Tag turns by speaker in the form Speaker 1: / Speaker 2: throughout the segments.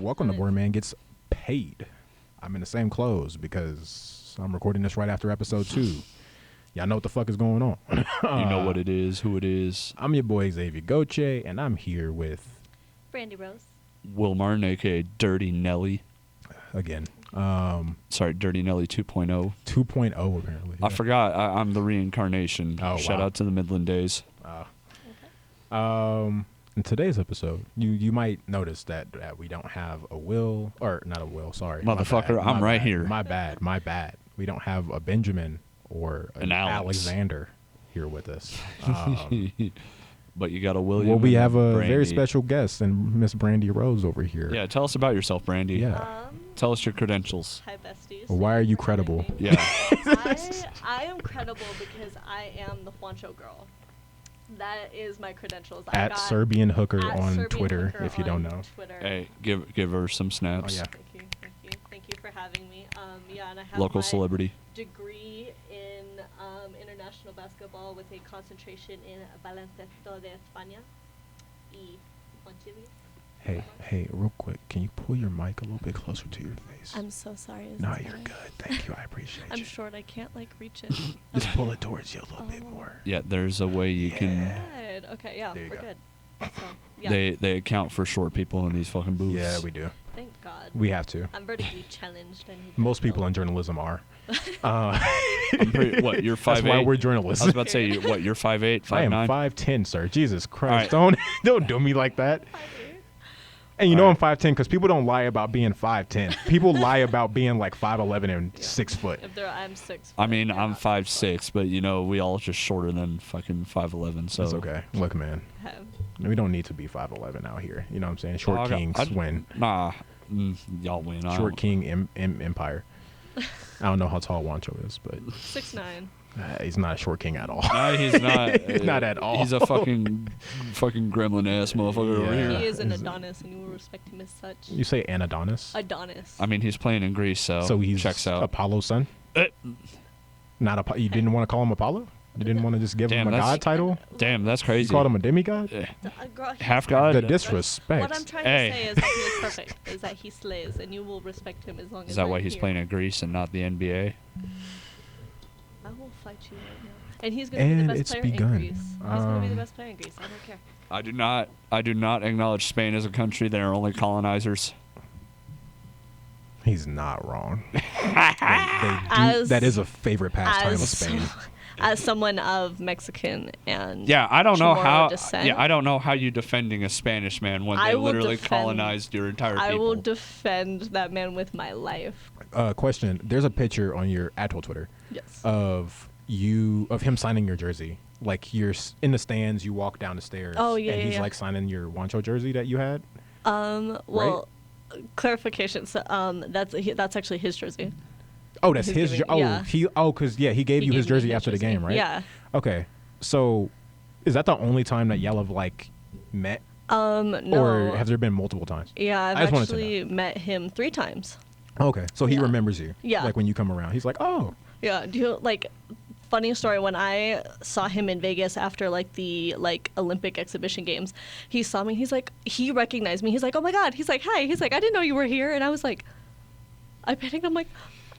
Speaker 1: Welcome to Boy Man Gets Paid. I'm in the same clothes because I'm recording this right after episode 2. Y'all know what the fuck is going on.
Speaker 2: You know what it is, who it is.
Speaker 1: I'm your boy Xavier Gauthier, and I'm here with
Speaker 3: Brandy Rose,
Speaker 2: Will Martin, a.k.a. Dirty Nelly.
Speaker 1: Again.
Speaker 2: Sorry, Dirty Nelly 2.0.
Speaker 1: 2.0 apparently. Yeah.
Speaker 2: I forgot. I'm the reincarnation.
Speaker 1: Oh,
Speaker 2: Shout
Speaker 1: wow.
Speaker 2: out to the Midland days.
Speaker 1: In today's episode, you might notice that we don't have a Will, or not a Will, sorry.
Speaker 2: Motherfucker, I'm right here.
Speaker 1: My bad. We don't have a Benjamin or an Alexander here with us.
Speaker 2: But you got a William.
Speaker 1: Well, we have a
Speaker 2: Brandy.
Speaker 1: very special guest, and Miss Brandy Rose over here.
Speaker 2: Yeah, tell us about yourself, Brandy.
Speaker 1: Yeah.
Speaker 2: Tell us your credentials.
Speaker 3: Hi, besties.
Speaker 1: Why are you credible?
Speaker 2: Yeah.
Speaker 3: I am credible because I am the Juancho girl. That is my credentials.
Speaker 1: At Serbian Hooker
Speaker 3: at
Speaker 1: on
Speaker 3: Serbian
Speaker 1: Twitter,
Speaker 3: Hooker
Speaker 1: if you don't know.
Speaker 3: Twitter.
Speaker 2: Hey, give her some snaps.
Speaker 1: Oh, yeah.
Speaker 3: Thank you for having me. And I have
Speaker 2: Local
Speaker 3: my
Speaker 2: celebrity.
Speaker 3: degree in international basketball with a concentration in baloncesto de España y on Chile.
Speaker 1: Hey, real quick, can you pull your mic a little bit closer to your face?
Speaker 3: I'm so sorry.
Speaker 1: No, you're good. Thank you. I appreciate
Speaker 3: I'm
Speaker 1: you.
Speaker 3: short. I can't reach it.
Speaker 1: Just pull it towards you a little bit more.
Speaker 2: Yeah, there's a way you can.
Speaker 3: Good. Okay, yeah,
Speaker 1: There you
Speaker 3: we're
Speaker 1: go.
Speaker 3: good. So, yeah.
Speaker 2: They account for short people in these fucking booths.
Speaker 1: Yeah, we do.
Speaker 3: Thank God.
Speaker 1: We have to.
Speaker 3: I'm vertically challenged. I need
Speaker 1: Most people in journalism are.
Speaker 2: What, you're 5'8"?
Speaker 1: That's why we're
Speaker 2: I
Speaker 1: journalists.
Speaker 2: was about to say, you're 5'8", 5'9"?
Speaker 1: I am 5'10", sir. Jesus Christ.
Speaker 2: All
Speaker 1: Don't do me like that. And you know I'm 5'10" because people don't lie about being 5'10". People lie about being like 5'11" and 6 foot.
Speaker 3: I'm 6 foot.
Speaker 2: I mean, I'm
Speaker 3: not
Speaker 2: 5'6", but we all just shorter than fucking 5'11". So
Speaker 1: That's okay. Look, man, we don't need to be 5'11" out here. You know what I'm saying? Short kings win.
Speaker 2: Nah, y'all win.
Speaker 1: Short king empire. I don't know how tall Juancho is, but
Speaker 3: 6'9".
Speaker 1: he's not a short king at all.
Speaker 2: No, he's not.
Speaker 1: Not at all.
Speaker 2: He's a fucking gremlin ass motherfucker over
Speaker 1: Yeah.
Speaker 2: here.
Speaker 3: He is an Adonis, and you will respect him as such.
Speaker 1: You say an Adonis?
Speaker 3: Adonis.
Speaker 2: I mean, he's playing in Greece, so
Speaker 1: he's
Speaker 2: checks out.
Speaker 1: Apollo's son? Not you didn't want to call him Apollo? You didn't want to just give him a god title?
Speaker 2: Damn, that's crazy.
Speaker 1: You called him a demigod?
Speaker 2: Half god?
Speaker 1: The disrespect.
Speaker 3: What I'm trying to say is that he is perfect, is that he slays, and you will respect him as long as
Speaker 2: Is that
Speaker 3: I'm
Speaker 2: why he's
Speaker 3: here.
Speaker 2: playing in Greece and not the NBA?
Speaker 3: I will fight you right now. And he's going to be the best
Speaker 1: it's
Speaker 3: player
Speaker 1: begun.
Speaker 3: in Greece. He's going to be the best player in Greece. I don't care.
Speaker 2: I do not acknowledge Spain as a country. They are only colonizers.
Speaker 1: He's not wrong.
Speaker 3: That
Speaker 1: is a favorite pastime of Spain.
Speaker 3: As someone of Mexican and
Speaker 2: Yeah, I don't know
Speaker 3: Chamorro
Speaker 2: how.
Speaker 3: descent,
Speaker 2: Yeah, I don't know how you defending a Spanish man when
Speaker 3: I
Speaker 2: they
Speaker 3: will
Speaker 2: literally
Speaker 3: defend-
Speaker 2: colonized your entire people.
Speaker 3: I will defend that man with my life.
Speaker 1: Question. There's a picture on your actual Twitter
Speaker 3: Yes.
Speaker 1: of him signing your jersey. Like you're in the stands, you walk down the stairs.
Speaker 3: Oh, yeah,
Speaker 1: and he's
Speaker 3: yeah.
Speaker 1: like signing your Juancho jersey that you had.
Speaker 3: Well, clarification. So, that's actually his jersey.
Speaker 1: Oh, that's
Speaker 3: He's
Speaker 1: his.
Speaker 3: giving-
Speaker 1: Yeah. He gave you his
Speaker 3: gave me
Speaker 1: jersey after the game, right?
Speaker 3: Yeah.
Speaker 1: Okay. So, is that the only time that y'all have like met,
Speaker 3: No.
Speaker 1: or have there been multiple times?
Speaker 3: Yeah,
Speaker 1: I
Speaker 3: I've
Speaker 1: just wanted to
Speaker 3: actually met him 3 times.
Speaker 1: Okay. So he
Speaker 3: Yeah.
Speaker 1: remembers you.
Speaker 3: Yeah.
Speaker 1: Like when you come around, he's like, oh.
Speaker 3: Yeah. Do you funny story, when I saw him in Vegas after the Olympic exhibition games, he saw me, he recognized me. He's like, "Oh my God." He's like, "Hi." He's like, "I didn't know you were here." And I was like, I panicked. I'm like,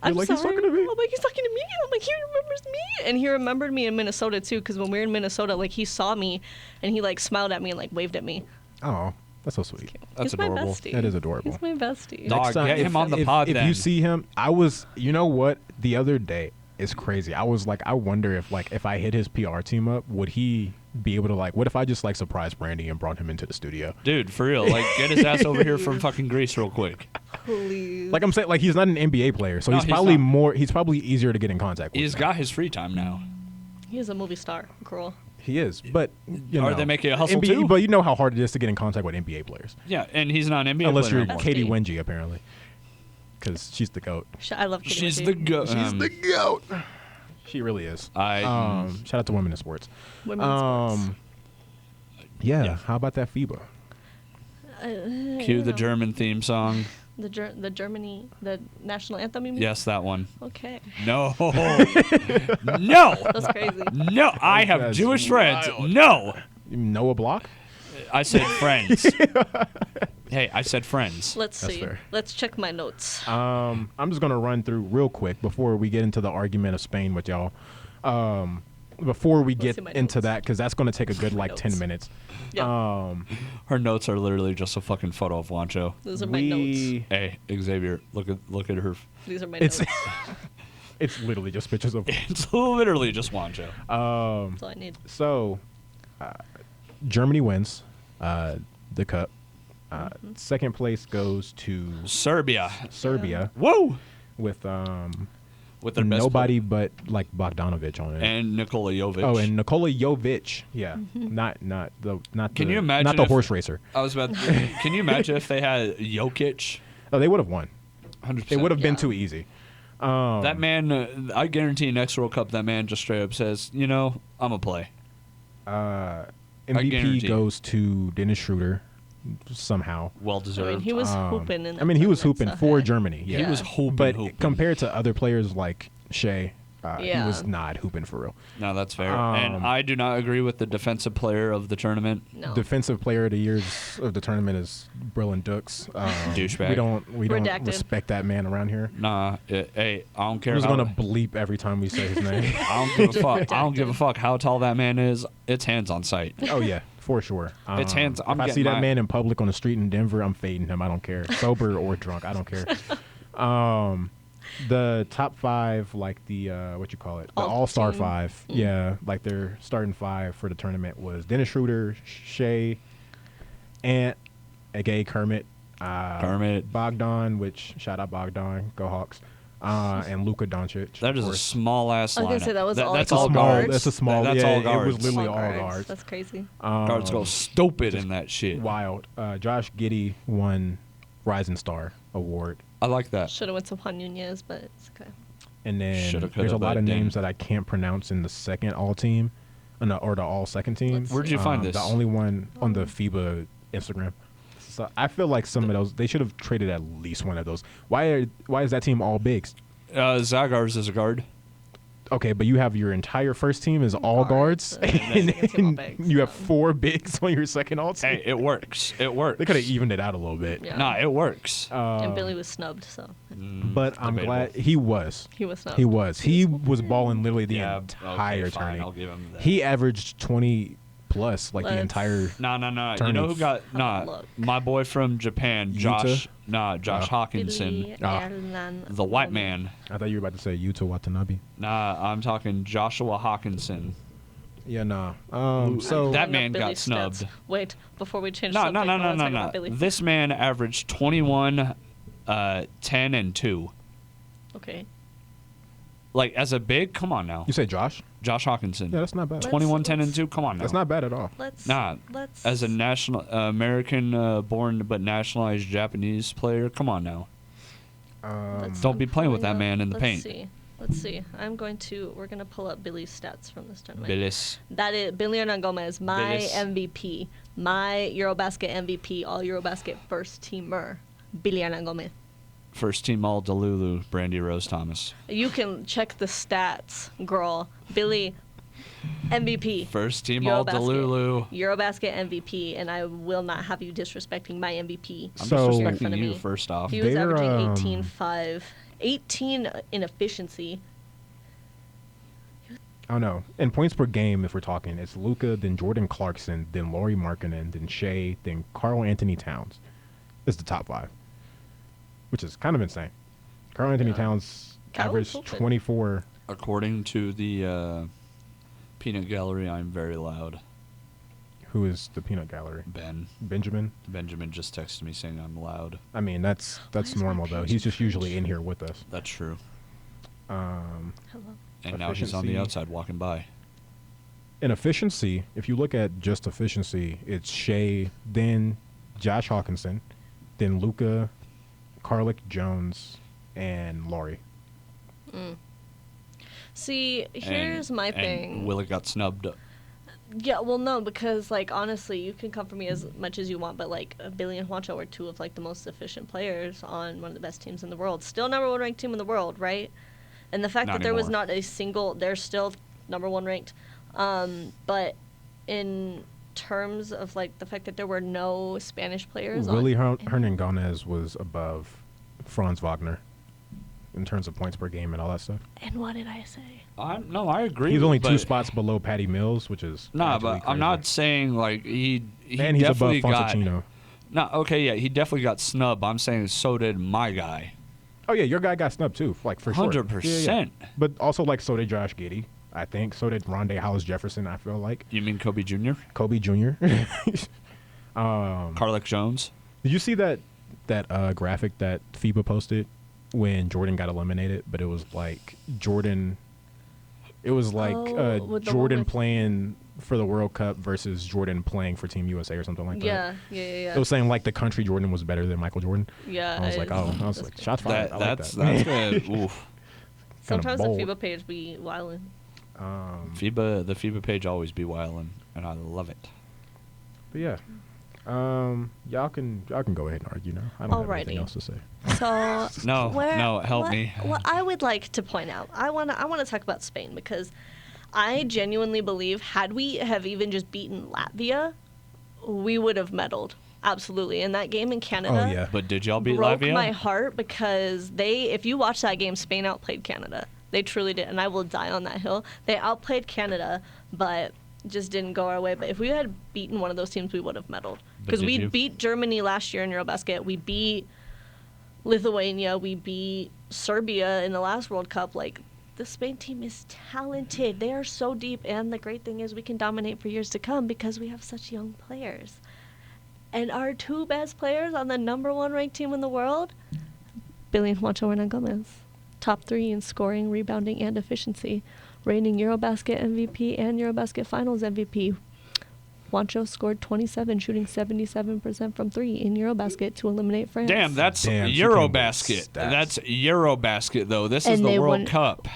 Speaker 3: I'm
Speaker 1: like,
Speaker 3: sorry.
Speaker 1: "He's talking to me."
Speaker 3: I'm like, "He's talking to me." I'm like, "He remembers me." And he remembered me in Minnesota too, because when we were in Minnesota, he saw me and he smiled at me and waved at me.
Speaker 1: Oh, that's so sweet.
Speaker 2: That's
Speaker 3: He's
Speaker 2: adorable.
Speaker 3: my bestie.
Speaker 1: That is adorable.
Speaker 3: He's my bestie.
Speaker 2: Dog,
Speaker 1: Next time,
Speaker 2: get him on the pod
Speaker 1: if
Speaker 2: then.
Speaker 1: you see him, you know what? The other day, it's crazy. I was like, I wonder if I hit his PR team up, would he be able to what if I just surprised Brandy and brought him into the studio?
Speaker 2: Dude, for real, get his ass over here from fucking Greece real quick.
Speaker 3: Please.
Speaker 1: Like I'm saying, he's not an NBA player, so
Speaker 2: No,
Speaker 1: he's
Speaker 2: he's
Speaker 1: probably
Speaker 2: not.
Speaker 1: he's probably easier to get in contact with.
Speaker 2: He's got his free time now.
Speaker 3: He is a movie star, girl.
Speaker 1: He is, but
Speaker 2: Are they making a hustle
Speaker 1: NBA,
Speaker 2: too?
Speaker 1: But you know how hard it is to get in contact with NBA players,
Speaker 2: Yeah, and he's not an NBA
Speaker 1: unless
Speaker 2: player
Speaker 1: you're
Speaker 2: anymore.
Speaker 1: Katie
Speaker 3: Bestie.
Speaker 1: Wengie, apparently. because she's the GOAT.
Speaker 3: I love Katie
Speaker 2: She's
Speaker 3: Ledecky.
Speaker 2: the goat.
Speaker 1: She's the GOAT. She really is. Shout out to women in sports.
Speaker 3: Women's sports.
Speaker 1: Yeah. How about that FIBA?
Speaker 2: Cue the German theme song.
Speaker 3: The Germany, the national anthem, you mean?
Speaker 2: Yes, that one.
Speaker 3: Okay.
Speaker 2: No. No.
Speaker 3: That's crazy.
Speaker 2: No. I have
Speaker 1: That's
Speaker 2: Jewish friends.
Speaker 1: wild.
Speaker 2: No.
Speaker 1: Noah Block?
Speaker 2: I said friends. Hey, I said friends.
Speaker 3: Let's
Speaker 1: That's
Speaker 3: see.
Speaker 1: fair.
Speaker 3: Let's check my notes.
Speaker 1: I'm just gonna run through real quick before we get into the argument of Spain with y'all. Before we get
Speaker 3: see my
Speaker 1: into
Speaker 3: notes.
Speaker 1: that, because that's gonna take a good like 10
Speaker 3: Notes.
Speaker 1: minutes.
Speaker 3: Yeah.
Speaker 2: Her notes are literally just a fucking photo of Wancho.
Speaker 3: Those are my notes.
Speaker 2: Hey, Xavier, look at her.
Speaker 3: These are my
Speaker 1: It's
Speaker 3: notes.
Speaker 1: it's literally just pictures of.
Speaker 2: It's literally just Wancho.
Speaker 3: That's all I need.
Speaker 1: So, Germany wins the cup. Second place goes to
Speaker 2: Serbia.
Speaker 1: Serbia
Speaker 2: Whoa.
Speaker 1: with
Speaker 2: With their best
Speaker 1: nobody but like Bogdanovic on it.
Speaker 2: and Nikola Jovic.
Speaker 1: Oh, and Nikola Jovic. Yeah, not the
Speaker 2: Can you imagine
Speaker 1: not the
Speaker 2: if-
Speaker 1: horse racer.
Speaker 2: I was about. Can you imagine if they had Jokic?
Speaker 1: Oh, they would have won.
Speaker 2: 100%.
Speaker 1: It would have been
Speaker 3: Yeah.
Speaker 1: too easy.
Speaker 2: That man, I guarantee next World Cup, that man just straight up says, you know, I'm going to play.
Speaker 1: MVP
Speaker 2: guarantee.
Speaker 1: goes to Dennis Schroeder somehow.
Speaker 2: Well
Speaker 3: I
Speaker 2: deserved.
Speaker 3: mean, he was hooping in that
Speaker 1: I mean, he was
Speaker 3: tournament,
Speaker 1: hooping
Speaker 3: so
Speaker 1: for
Speaker 3: hey.
Speaker 1: Germany. Yeah,
Speaker 2: He was hooping,
Speaker 1: but
Speaker 2: hooping.
Speaker 1: compared to other players like Shea, he
Speaker 3: Yeah.
Speaker 1: was not hooping for real.
Speaker 2: No, that's fair. And I do not agree with the defensive player of the tournament.
Speaker 3: No.
Speaker 1: Defensive player of the years of the tournament is Brillin Dukes.
Speaker 2: Douchebag.
Speaker 1: We don't
Speaker 3: Redacted.
Speaker 1: respect that man around here.
Speaker 2: Nah, hey, I don't care.
Speaker 1: I'm just
Speaker 2: how,
Speaker 1: gonna bleep every time we say his name.
Speaker 2: I don't give a fuck. I don't give a fuck how tall that man is. It's hands on sight.
Speaker 1: Oh yeah, for sure.
Speaker 2: It's hands- I'm
Speaker 1: if I
Speaker 2: getting
Speaker 1: see that
Speaker 2: my-
Speaker 1: man in public on the street in Denver, I'm fading him. I don't care, sober or drunk. I don't care. The top five, like the what you call it, the
Speaker 3: All
Speaker 1: All-Star
Speaker 3: team.
Speaker 1: five. Yeah, like their starting five for the tournament was Dennis Schroeder, Shea, Ant, aka Kermit,
Speaker 2: Kermit.
Speaker 1: Bogdan, which shout out Bogdan, go Hawks, and Luka Doncic.
Speaker 2: That
Speaker 1: of
Speaker 2: is a
Speaker 1: course.
Speaker 2: small ass
Speaker 3: I was
Speaker 2: lineup.
Speaker 3: gonna say that was all
Speaker 2: That's
Speaker 3: small
Speaker 2: all
Speaker 1: small.
Speaker 2: guards.
Speaker 1: That's a small.
Speaker 2: That's
Speaker 1: yeah,
Speaker 2: all
Speaker 1: it
Speaker 2: guards.
Speaker 1: was literally
Speaker 3: All
Speaker 1: all
Speaker 3: guards.
Speaker 1: guards.
Speaker 3: That's crazy.
Speaker 2: Guards go stupid in that shit.
Speaker 1: Wild. Josh Giddey won Rising Star Award.
Speaker 2: I like that.
Speaker 3: Should have went to Juan Nunez, but it's okay.
Speaker 1: And then
Speaker 2: Shoulda, coulda,
Speaker 1: there's a lot
Speaker 2: but
Speaker 1: of names
Speaker 2: didn't.
Speaker 1: that I can't pronounce in the second all team, or the all second team.
Speaker 3: Let's
Speaker 2: Where'd you find this?
Speaker 1: The only one on the FIBA Instagram. So I feel like some of those they should have traded at least one of those. Why is that team all bigs?
Speaker 2: Zagars is a guard.
Speaker 1: Okay, but you have your entire first team is all guards,
Speaker 3: Guards,
Speaker 1: and
Speaker 3: second team all
Speaker 1: then
Speaker 3: bigs,
Speaker 1: you have
Speaker 3: so.
Speaker 1: 4 bigs on your second all team.
Speaker 2: Hey, it works. It works.
Speaker 1: They could have evened it out a little bit.
Speaker 3: Yeah.
Speaker 2: Nah, it works.
Speaker 3: And Billy was snubbed, so
Speaker 1: But I'm
Speaker 2: Debatable.
Speaker 1: glad he was.
Speaker 3: he was snubbed.
Speaker 1: He was. He was balling literally the
Speaker 2: Yeah,
Speaker 1: entire
Speaker 2: okay, fine,
Speaker 1: tourney.
Speaker 2: I'll give him that.
Speaker 1: He averaged 20 plus like the
Speaker 3: Let's-
Speaker 1: entire.
Speaker 2: No. You
Speaker 1: Tourney.
Speaker 2: know who got
Speaker 3: a
Speaker 2: nah?
Speaker 3: look.
Speaker 2: My boy from Japan,
Speaker 1: Utah?
Speaker 2: Josh. Josh
Speaker 1: Oh.
Speaker 2: Hawkinson,
Speaker 3: Billy
Speaker 1: Ah.
Speaker 3: Hernan
Speaker 2: the white
Speaker 3: Gomez.
Speaker 2: man.
Speaker 1: I thought you were about to say Yuta Watanabe.
Speaker 2: Nah, I'm talking Joshua Hawkinson.
Speaker 1: Yeah, nah.
Speaker 2: Ooh,
Speaker 1: So
Speaker 2: that
Speaker 3: Pulling up
Speaker 2: man got
Speaker 3: Billy's
Speaker 2: snubbed.
Speaker 3: stats. Wait, before we change
Speaker 2: No,
Speaker 3: subject, I wanna talk about Billy.
Speaker 2: This man averaged 21, 10, and 2.
Speaker 3: Okay.
Speaker 2: Like as a big, come on now,
Speaker 1: you say Josh?
Speaker 2: Josh Hawkinson.
Speaker 1: Yeah, that's not bad.
Speaker 2: 21, 10, and
Speaker 3: let's-
Speaker 2: 2. Come on now.
Speaker 1: That's not bad at all.
Speaker 3: Let's
Speaker 2: Nah,
Speaker 3: let's
Speaker 2: as a national American born but nationalized Japanese player. Come on now.
Speaker 3: let's-
Speaker 2: Don't be
Speaker 3: I'm
Speaker 2: playing with
Speaker 3: pulling
Speaker 2: that
Speaker 3: up-
Speaker 2: man in the
Speaker 3: let's
Speaker 2: paint.
Speaker 3: Let's see. We're gonna pull up Billy's stats from this tournament.
Speaker 2: Billis.
Speaker 3: That is Billy Hernan Gomez, my
Speaker 2: Billis.
Speaker 3: MVP, my Eurobasket MVP, all Eurobasket first teamer, Billy Hernan Gomez.
Speaker 2: First team all Delulu, Brandy Rose Thomas.
Speaker 3: You can check the stats, girl. Billy, MVP.
Speaker 2: First team all Delulu.
Speaker 3: Eurobasket MVP, and I will not have you disrespecting my MVP.
Speaker 2: I'm
Speaker 1: So-
Speaker 3: Here in front
Speaker 2: disrespecting
Speaker 3: of
Speaker 2: you
Speaker 3: me.
Speaker 2: first off.
Speaker 3: He was
Speaker 1: They're,
Speaker 3: averaging 18.5, 18 in efficiency.
Speaker 1: I don't know. In points per game, if we're talking, it's Luka, then Jordan Clarkson, then Lauri Markkanen, then Shea, then Karl Anthony Towns. It's the top 5, which is kind of insane. Karl Anthony
Speaker 3: Yeah.
Speaker 1: Towns
Speaker 3: Cal
Speaker 1: averaged
Speaker 3: was open.
Speaker 1: 24.
Speaker 2: According to the peanut gallery, I'm very loud.
Speaker 1: Who is the peanut gallery? Benjamin.
Speaker 2: Benjamin just texted me saying I'm loud.
Speaker 1: I mean, that's
Speaker 3: is my
Speaker 1: normal though.
Speaker 3: page
Speaker 1: He's just
Speaker 3: French?
Speaker 1: usually in here with us.
Speaker 2: That's true.
Speaker 1: Um,
Speaker 3: Hello.
Speaker 2: And now he's on the
Speaker 1: Efficiency.
Speaker 2: outside walking by.
Speaker 1: in efficiency, if you look at just efficiency, it's Shea, then Josh Hawkinson, then Luka, Carlick Jones, and Laurie.
Speaker 3: See, here's my thing.
Speaker 2: And Willie got snubbed.
Speaker 3: Yeah, well, no, because, like, honestly, you can come for me as much as you want, but, like, Billy and Juancho are two of, like, the most efficient players on one of the best teams in the world. Still number one ranked team in the world, right? And the fact
Speaker 2: Not
Speaker 3: that there was
Speaker 2: anymore.
Speaker 3: not a single, they're still number one ranked. But in terms of, like, the fact that there were no Spanish players
Speaker 1: Willie
Speaker 3: on...
Speaker 1: Hernangomez was above Franz Wagner in terms of points per game and all that stuff.
Speaker 3: And what did I say?
Speaker 2: No, I agree.
Speaker 1: He's only
Speaker 2: but-
Speaker 1: 2 spots below Patty Mills, which is
Speaker 2: Nah,
Speaker 1: actually
Speaker 2: but I'm
Speaker 1: crazy.
Speaker 2: not saying like he
Speaker 1: And he's above
Speaker 2: definitely got.
Speaker 1: Fontecchino.
Speaker 2: No, okay, yeah, he definitely got snubbed. I'm saying so did my guy.
Speaker 1: Oh yeah, your guy got snubbed too, like for sure.
Speaker 2: 100%.
Speaker 1: But also like so did Josh Giddey, I think. So did Rondé Hollis Jefferson. I feel like
Speaker 2: You mean Kobe Jr.?
Speaker 1: Kobe Jr.
Speaker 2: Carlick Jones?
Speaker 1: Did you see that graphic that FIBA posted when Jordan got eliminated? But it was like Jordan. It was like
Speaker 3: with the
Speaker 1: Jordan
Speaker 3: one with-
Speaker 1: playing for the World Cup versus Jordan playing for Team USA or something like that.
Speaker 3: Yeah.
Speaker 1: It was saying like the country Jordan was better than Michael Jordan.
Speaker 3: Yeah.
Speaker 1: I was like,
Speaker 3: that's
Speaker 1: shots fired. I like
Speaker 2: That's
Speaker 1: that.
Speaker 2: good. Oof.
Speaker 3: Sometimes the
Speaker 1: bold.
Speaker 3: FIBA page be wildin'.
Speaker 2: The FIBA page always be wildin', and I love it.
Speaker 1: But yeah, y'all can go ahead and argue now. I don't have anything
Speaker 3: Alrighty.
Speaker 1: else to say.
Speaker 3: So
Speaker 2: No, help me.
Speaker 3: What I would like to point out, I want to talk about Spain because I genuinely believe had we have even just beaten Latvia, we would have medaled. Absolutely. In that game in Canada.
Speaker 1: Oh yeah.
Speaker 2: But did y'all beat
Speaker 3: broke
Speaker 2: Latvia?
Speaker 3: my heart because if you watch that game, Spain outplayed Canada. They truly did, and I will die on that hill. They outplayed Canada, but just didn't go our way. But if we had beaten one of those teams, we would have medaled. Because
Speaker 2: did
Speaker 3: we
Speaker 2: you?
Speaker 3: beat Germany last year in Eurobasket. We beat Lithuania. We beat Serbia in the last World Cup. Like, the Spain team is talented. They are so deep, and the great thing is we can dominate for years to come because we have such young players. And our 2 best players on the number 1 ranked team in the world, Billy and Juancho Hernangomez. Top 3 in scoring, rebounding, and efficiency. Reigning Eurobasket MVP and Eurobasket Finals MVP. Juancho scored 27, shooting 77% from 3 in Eurobasket to eliminate France.
Speaker 2: Damn, that's
Speaker 1: Damn, she
Speaker 2: Eurobasket.
Speaker 1: came with stats.
Speaker 2: That's Eurobasket, though. This is
Speaker 3: And
Speaker 2: the
Speaker 3: they
Speaker 2: World
Speaker 3: won-
Speaker 2: Cup.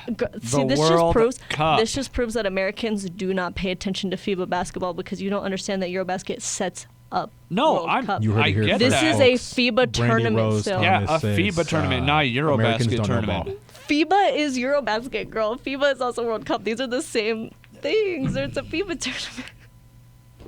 Speaker 3: See,
Speaker 2: The
Speaker 3: this
Speaker 2: World Cup.
Speaker 3: This just proves that Americans do not pay attention to FIBA basketball because you don't understand that Eurobasket sets up
Speaker 2: No,
Speaker 3: World Cup.
Speaker 1: You heard
Speaker 2: I
Speaker 1: it here
Speaker 2: get
Speaker 1: first,
Speaker 3: This
Speaker 2: that.
Speaker 3: is a
Speaker 1: folks.
Speaker 3: FIBA
Speaker 1: Brandy
Speaker 3: tournament
Speaker 1: Rose
Speaker 3: still.
Speaker 2: Yeah,
Speaker 1: Thomas
Speaker 2: a FIBA
Speaker 1: says,
Speaker 2: tournament, not a
Speaker 1: Americans
Speaker 2: Eurobasket
Speaker 1: don't know
Speaker 2: tournament.
Speaker 1: ball.
Speaker 3: FIBA is Eurobasket, girl. FIBA is also World Cup. These are the same things. It's a FIBA tournament.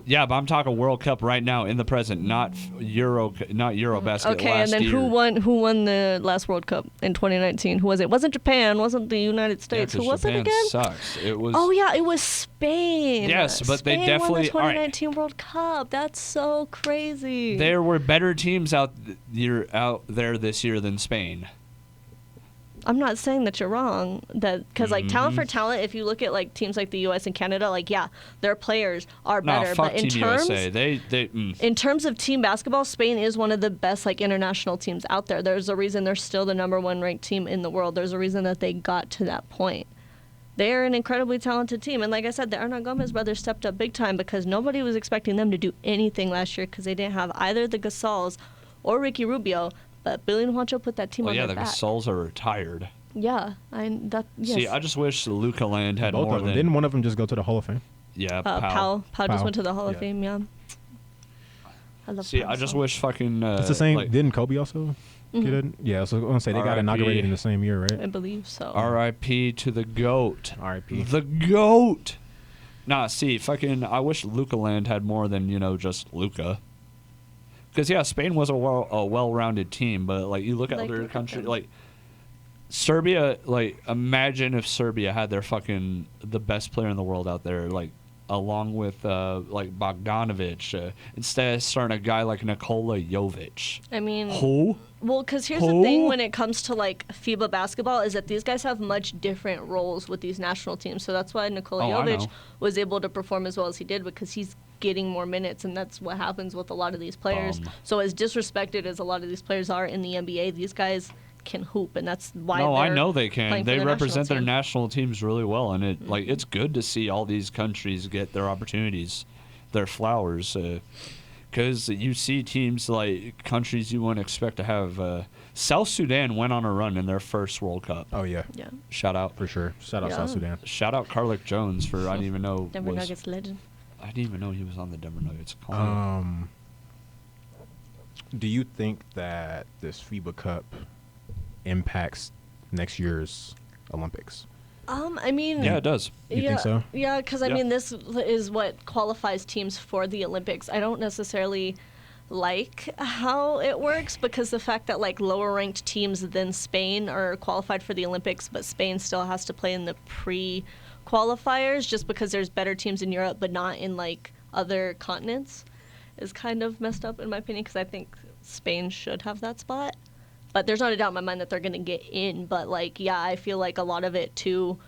Speaker 2: Yeah, but I'm talking World Cup right now in the present, not Eurobasket.
Speaker 3: Okay,
Speaker 2: last
Speaker 3: and then
Speaker 2: year.
Speaker 3: who won the last World Cup in 2019? Who was it? It wasn't Japan, wasn't the United
Speaker 2: Yeah,
Speaker 3: States.
Speaker 2: 'cause
Speaker 3: Who was
Speaker 2: Japan
Speaker 3: it again?
Speaker 2: Sucks. It was.
Speaker 3: Oh yeah, it was Spain.
Speaker 2: Yes, but they
Speaker 3: Spain
Speaker 2: definitely-
Speaker 3: won the
Speaker 2: all right.
Speaker 3: 2019 World Cup. That's so crazy.
Speaker 2: There were better teams out there this year than Spain.
Speaker 3: I'm not saying that you're wrong. That because like talent
Speaker 2: Mm-hmm.
Speaker 3: for talent, if you look at like teams like the U.S. and Canada, like yeah, their players are
Speaker 2: No,
Speaker 3: better.
Speaker 2: fuck
Speaker 3: But in
Speaker 2: Team
Speaker 3: terms
Speaker 2: USA. They
Speaker 3: in terms of team basketball, Spain is one of the best like international teams out there. There's a reason they're still the number 1 ranked team in the world. There's a reason that they got to that point. They're an incredibly talented team, and like I said, the Hernangomez brothers stepped up big time because nobody was expecting them to do anything last year because they didn't have either the Gasols or Ricky Rubio. But Billy and Juancho put that team
Speaker 2: well,
Speaker 3: on
Speaker 2: yeah,
Speaker 3: their
Speaker 2: the
Speaker 3: back.
Speaker 2: Gasols are retired.
Speaker 3: Yeah, yes.
Speaker 2: See, I just wish Luca Land had
Speaker 1: Both
Speaker 2: more
Speaker 1: of them.
Speaker 2: than.
Speaker 1: Didn't one of them just go to the Hall of Fame?
Speaker 2: Yeah,
Speaker 3: Powell just
Speaker 1: Powell.
Speaker 3: went to the Hall of
Speaker 1: Yeah.
Speaker 3: Fame. Yeah. I love.
Speaker 2: See,
Speaker 3: Powell
Speaker 2: I just
Speaker 3: so
Speaker 2: wish fucking.
Speaker 1: It's the same.
Speaker 2: Like,
Speaker 1: didn't Kobe also get it? Yeah, so I was gonna say they got
Speaker 2: R.I.P.
Speaker 1: inaugurated in the same year, right?
Speaker 3: I believe so.
Speaker 2: R.I.P. to the GOAT.
Speaker 1: R.I.P.
Speaker 2: The GOAT. Nah, see, fucking. I wish Luca Land had more than just Luca. Because yeah, Spain was a well-rounded team, but like you look at
Speaker 3: Like,
Speaker 2: other
Speaker 3: look at
Speaker 2: countries,
Speaker 3: them.
Speaker 2: like Serbia. Like imagine if Serbia had their fucking the best player in the world out there, like along with like Bogdanovic, instead of starting a guy like Nikola Jovic.
Speaker 3: I mean,
Speaker 2: Who?
Speaker 3: well, because here's
Speaker 2: Who?
Speaker 3: the thing when it comes to like FIBA basketball is that these guys have much different roles with these national teams. So that's why Nikola
Speaker 2: Oh, I
Speaker 3: Jovic
Speaker 2: know.
Speaker 3: was able to perform as well as he did because he's getting more minutes, and that's what happens with a lot of these players. So as disrespected as a lot of these players are in the NBA, these guys can hoop, and that's why.
Speaker 2: No, I
Speaker 3: they're
Speaker 2: know they can.
Speaker 3: playing for
Speaker 2: They
Speaker 3: their
Speaker 2: represent their
Speaker 3: national
Speaker 2: national teams really well, and it it's good to see all these countries get their opportunities, their flowers. Because you see teams like countries you wouldn't expect to have. South Sudan went on a run in their first World Cup.
Speaker 1: Oh yeah,
Speaker 3: Yeah.
Speaker 2: Shout out.
Speaker 1: for sure. Shout out
Speaker 3: Yeah.
Speaker 1: South Sudan.
Speaker 2: Shout out Carlick Jones for I didn't even know
Speaker 3: Denver Nuggets legend.
Speaker 2: I didn't even know he was on the Denver Nuggets.
Speaker 1: Do you think that this FIBA Cup impacts next year's Olympics?
Speaker 3: I mean,
Speaker 2: Yeah, it does.
Speaker 1: You
Speaker 3: yeah,
Speaker 1: think so?
Speaker 3: Yeah, because I
Speaker 2: Yeah.
Speaker 3: mean, this is what qualifies teams for the Olympics. I don't necessarily like how it works because the fact that like lower ranked teams than Spain are qualified for the Olympics, but Spain still has to play in the pre-qualifiers just because there's better teams in Europe, but not in like other continents, is kind of messed up in my opinion. Because I think Spain should have that spot. But there's not a doubt in my mind that they're going to get in. But, like, yeah, I feel like a lot of it, too.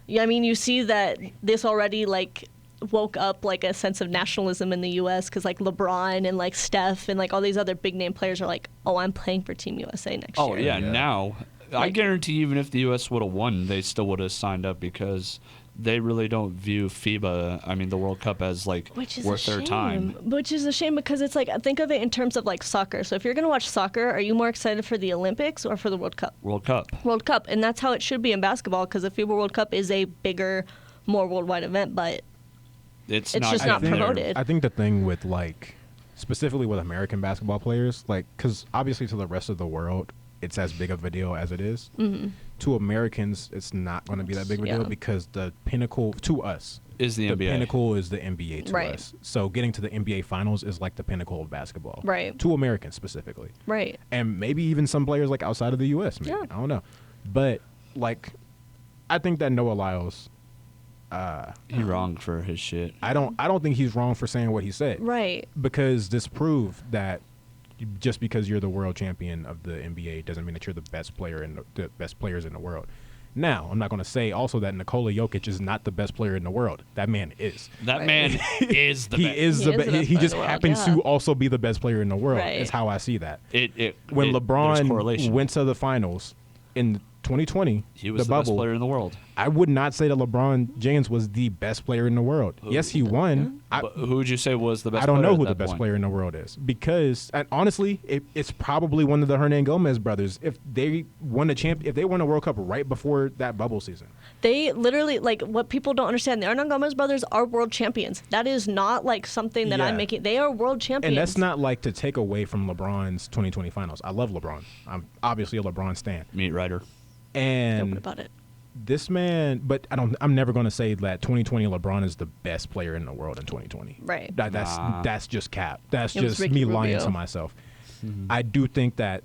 Speaker 3: Yeah, I mean, you see that this already, like, woke up, like, a sense of nationalism in the U.S. Because, like, LeBron and, like, Steph and, like, all these other big-name players are like, oh, I'm playing for Team USA next
Speaker 2: Oh,
Speaker 3: year.
Speaker 2: yeah,
Speaker 1: Yeah.
Speaker 2: now. I
Speaker 3: Like-
Speaker 2: guarantee even if the U.S. would have won, they still would have signed up because they really don't view FIBA, I mean, the World Cup, as, like,
Speaker 3: Which is
Speaker 2: worth
Speaker 3: a
Speaker 2: their
Speaker 3: shame.
Speaker 2: time.
Speaker 3: Which is a shame because it's like, think of it in terms of, like, soccer. So if you're going to watch soccer, are you more excited for the Olympics or for the World Cup?
Speaker 2: World Cup.
Speaker 3: World Cup, and that's how it should be in basketball because the FIBA World Cup is a bigger, more worldwide event, but
Speaker 2: It's
Speaker 3: It's
Speaker 2: not
Speaker 3: just not
Speaker 2: there.
Speaker 3: promoted.
Speaker 1: I think the thing with like, specifically with American basketball players, like, because obviously to the rest of the world, it's as big of a deal as it is.
Speaker 3: Mm-hmm.
Speaker 1: To Americans, it's not going to be that big of a deal
Speaker 3: Yeah.
Speaker 1: because the pinnacle to us
Speaker 2: Is the NBA.
Speaker 1: pinnacle is the NBA to
Speaker 3: Right.
Speaker 1: us. So getting to the NBA finals is like the pinnacle of basketball,
Speaker 3: Right.
Speaker 1: To Americans specifically,
Speaker 3: right.
Speaker 1: and maybe even some players like outside of the U.S. Maybe
Speaker 3: Yeah.
Speaker 1: I don't know, but like, I think that Noah Lyles,
Speaker 2: He wrong for his shit.
Speaker 1: I don't think he's wrong for saying what he said,
Speaker 3: Right.
Speaker 1: because this proved that just because you're the world champion of the NBA doesn't mean that you're the best player in the best players in the world. Now, I'm not going to say also that Nikola Jokic is not the best player in the world. That man is.
Speaker 2: That
Speaker 3: Right.
Speaker 2: man is the
Speaker 1: He
Speaker 2: best.
Speaker 1: is
Speaker 3: He
Speaker 1: the
Speaker 3: is the
Speaker 1: best.
Speaker 3: best
Speaker 1: He
Speaker 3: player
Speaker 1: just
Speaker 3: in the world,
Speaker 1: happens
Speaker 3: yeah.
Speaker 1: to also be the best player in the world.
Speaker 3: Right.
Speaker 1: Is how I see that.
Speaker 2: When
Speaker 1: When
Speaker 2: there's
Speaker 1: LeBron
Speaker 2: correlation.
Speaker 1: went to the finals in 2020,
Speaker 2: he was the best
Speaker 1: bubble,
Speaker 2: player in the world.
Speaker 1: I would not say that LeBron James was the best player in the world. Yes, he won.
Speaker 2: But who would you say was the best
Speaker 1: I don't
Speaker 2: player
Speaker 1: know
Speaker 2: at
Speaker 1: who the
Speaker 2: that
Speaker 1: best
Speaker 2: point?
Speaker 1: player in the world is because, and honestly, it's probably one of the Hernan Gomez brothers. If they won if they won a World Cup right before that bubble season,
Speaker 3: They literally, like, what people don't understand, the Hernan Gomez brothers are world champions. That is not, like, something that
Speaker 1: Yeah.
Speaker 3: I'm making. They are world champions.
Speaker 1: and that's not like to take away from LeBron's 2020 finals. I love LeBron. I'm obviously a LeBron stan,
Speaker 2: Meat Rider.
Speaker 3: No,
Speaker 1: and
Speaker 3: what about it?
Speaker 1: this man, but I'm never going to say that 2020 LeBron is the best player in the world in 2020.
Speaker 3: Right.
Speaker 1: That's just cap. That's
Speaker 3: It was
Speaker 1: just
Speaker 3: Ricky
Speaker 1: me lying
Speaker 3: Rubio.
Speaker 1: to myself. I do think that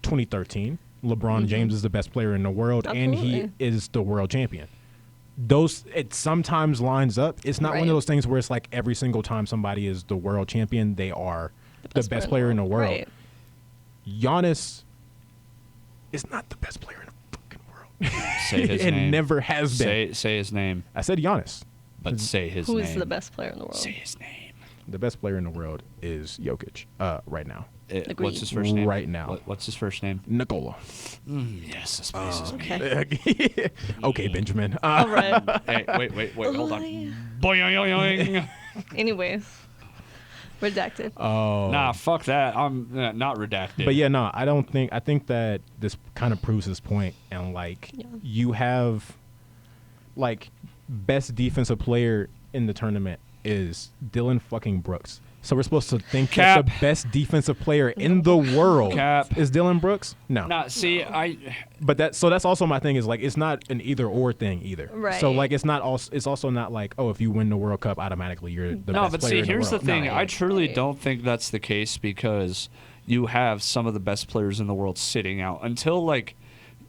Speaker 1: 2013 LeBron James is the best player in the world, and he
Speaker 3: Absolutely.
Speaker 1: is the world champion. It sometimes lines up. It's not one
Speaker 3: Right.
Speaker 1: of those things where it's like every single time somebody is the world champion, they are the best player in the world.
Speaker 3: Right.
Speaker 1: Giannis is not the best player in the fucking world.
Speaker 2: Say his
Speaker 1: it
Speaker 2: name.
Speaker 1: never has been.
Speaker 2: Say his name,
Speaker 1: I said Giannis.
Speaker 2: but say his
Speaker 3: Who
Speaker 2: name.
Speaker 3: is the best player in the world?
Speaker 2: Say his name.
Speaker 1: The best player in the world is Jokic right now.
Speaker 3: Agreed.
Speaker 2: What's his first name?
Speaker 1: Right now.
Speaker 2: What's his first name?
Speaker 1: Nikola.
Speaker 2: Yes, this pleases me.
Speaker 3: Okay.
Speaker 1: Okay, Benjamin.
Speaker 3: All right.
Speaker 2: Hey, wait, hold on.
Speaker 3: Oh, yeah.
Speaker 2: Boing.
Speaker 3: Anyways. Redacted.
Speaker 2: Nah, fuck that. I'm not redacted.
Speaker 1: But yeah, no, I think that this kind of proves his point, and like
Speaker 3: Yeah.
Speaker 1: you have like best defensive player in the tournament is Dylan fucking Brooks. So we're supposed to think that
Speaker 2: Cap.
Speaker 1: the best defensive player in the world
Speaker 2: Cap.
Speaker 1: is Dylan Brooks? No.
Speaker 2: Nah, see,
Speaker 1: But that's also my thing is like it's not an either or thing either.
Speaker 3: Right.
Speaker 1: So like it's also not like, oh, if you win the World Cup automatically you're the
Speaker 2: no,
Speaker 1: best
Speaker 2: but
Speaker 1: player
Speaker 2: see,
Speaker 1: in the
Speaker 2: here's the
Speaker 1: world.
Speaker 2: thing.
Speaker 1: No.
Speaker 2: I truly
Speaker 3: Right.
Speaker 2: don't think that's the case because you have some of the best players in the world sitting out until like